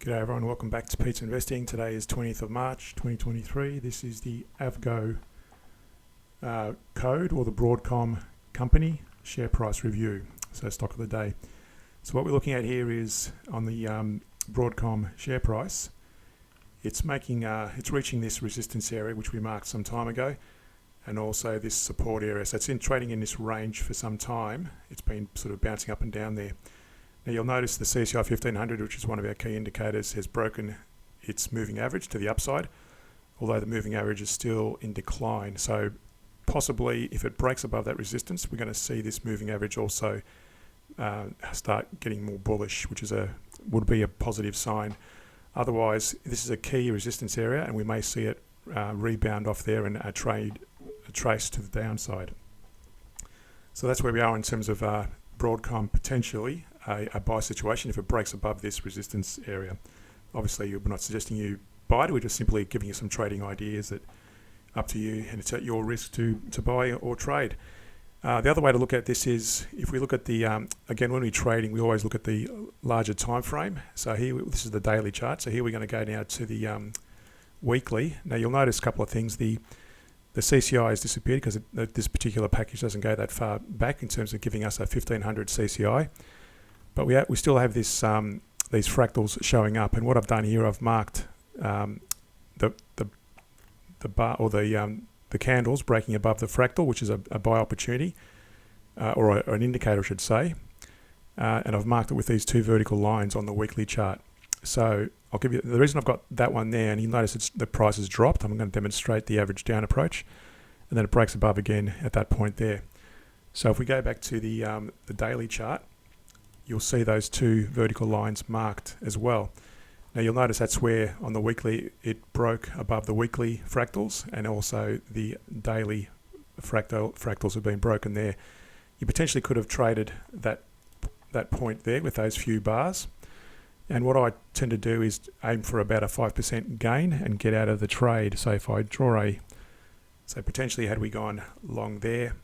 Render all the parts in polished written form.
G'day everyone, welcome back to Pete's Investing. Today is 20th of March 2023. This is the AVGO code, or the Broadcom company share price review, so stock of the day. So what we're looking at here is on the Broadcom share price. It's reaching this resistance area which we marked some time ago, and also this support area. So it's trading in this range for some time. It's been sort of bouncing up and down there. Now you'll notice the CCI 1500, which is one of our key indicators, has broken its moving average to the upside, although the moving average is still in decline. So possibly if it breaks above that resistance, we're going to see this moving average also start getting more bullish, which would be a positive sign. Otherwise, this is a key resistance area, and we may see it rebound off there and trace to the downside. So that's where we are in terms of Broadcom potentially a buy situation if it breaks above this resistance area. Obviously, we're not suggesting you buy it. We're just simply giving you some trading ideas that up to you, and it's at your risk to buy or trade. The other way to look at this is if we look at the again, when we're trading, we always look at the larger time frame. So here, this is the daily chart. So here we're going to go now to the weekly. Now you'll notice a couple of things. The CCI has disappeared because this particular package doesn't go that far back in terms of giving us a 1500 CCI. But we still have this these fractals showing up, and what I've done here, I've marked the bar or the candles breaking above the fractal, which is a buy opportunity or an indicator, I should say, and I've marked it with these two vertical lines on the weekly chart. So I'll give you the reason I've got that one there, and you notice the price has dropped. I'm going to demonstrate the average down approach, and then it breaks above again at that point there. So if we go back to the daily chart, you'll see those two vertical lines marked as well. Now you'll notice that's where on the weekly it broke above the weekly fractals, and also the daily fractals have been broken there. You potentially could have traded that point there with those few bars. And what I tend to do is aim for about a 5% gain and get out of the trade. So if I draw so potentially had we gone long there,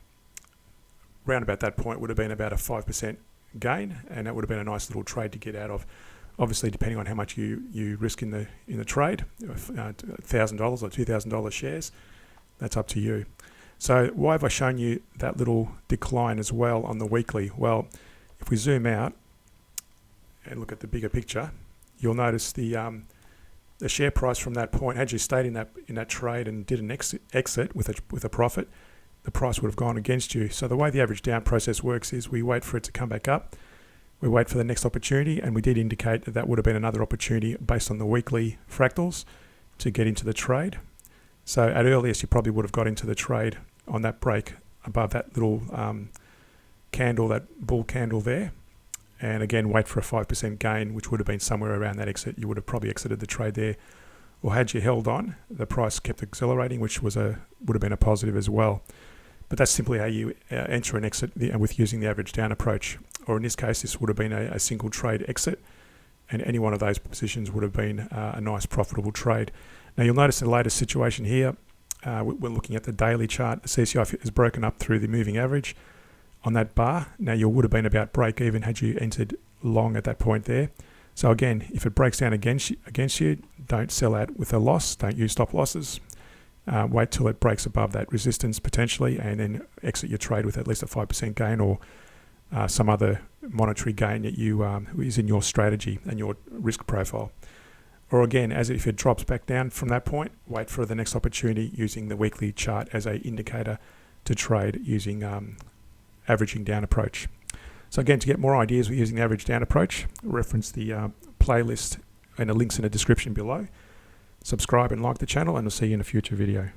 round about that point would have been about a 5% gain, and that would have been a nice little trade to get out of. Obviously, depending on how much you risk in the trade, $1,000 or $2,000 shares, that's up to you. So why have I shown you that little decline as well on the weekly? Well, if we zoom out and look at the bigger picture, you'll notice the share price from that point, had you stayed in that trade and did an exit with a profit, the price would have gone against you. So the way the average down process works is we wait for it to come back up, we wait for the next opportunity, and we did indicate that would have been another opportunity based on the weekly fractals to get into the trade. So at earliest, you probably would have got into the trade on that break above that little candle, that bull candle there. And again, wait for a 5% gain, which would have been somewhere around that exit. You would have probably exited the trade there. Or had you held on, the price kept accelerating, which would have been a positive as well. But that's simply how you enter and exit with using the average down approach. Or in this case, this would have been a single trade exit, and any one of those positions would have been a nice profitable trade. Now you'll notice in the latest situation here, we're looking at the daily chart. The CCI is broken up through the moving average on that bar. Now you would have been about break even had you entered long at that point there. So again, if it breaks down against you, don't sell out with a loss. Don't use stop losses. Wait till it breaks above that resistance potentially, and then exit your trade with at least a 5% gain or some other monetary gain that is in your strategy and your risk profile. Or again, as if it drops back down from that point, wait for the next opportunity using the weekly chart as an indicator to trade using averaging down approach. So again, to get more ideas with using the average down approach, reference the playlist and the links in the description below. Subscribe and like the channel, and I'll see you in a future video.